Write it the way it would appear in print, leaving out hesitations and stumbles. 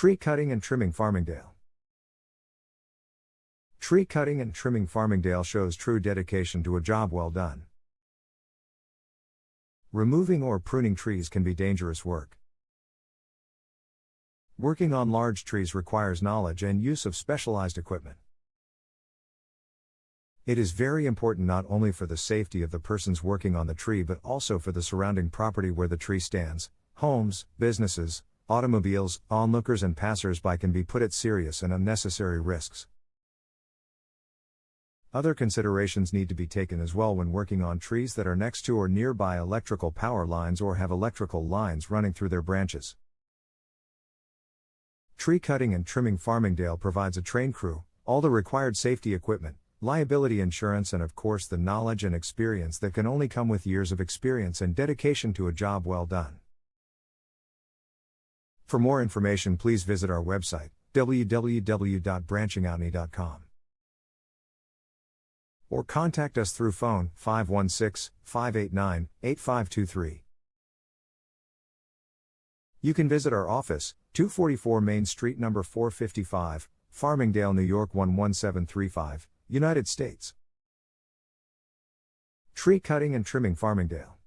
Tree Cutting and Trimming Farmingdale. Tree Cutting and Trimming Farmingdale shows true dedication to a job well done. Removing or pruning trees can be dangerous work. Working on large trees requires knowledge and use of specialized equipment. It is very important not only for the safety of the persons working on the tree but also for the surrounding property where the tree stands. Homes, businesses, automobiles, onlookers and passers-by can be put at serious and unnecessary risks. Other considerations need to be taken as well when working on trees that are next to or nearby electrical power lines or have electrical lines running through their branches. Tree Cutting and Trimming Farmingdale provides a trained crew, all the required safety equipment, liability insurance and of course the knowledge and experience that can only come with years of experience and dedication to a job well done. For more information, please visit our website, www.branchingoutme.com. Or contact us through phone 516-589-8523. You can visit our office, 244 Main Street number 455, Farmingdale, New York 11735, United States. Tree Cutting and Trimming Farmingdale.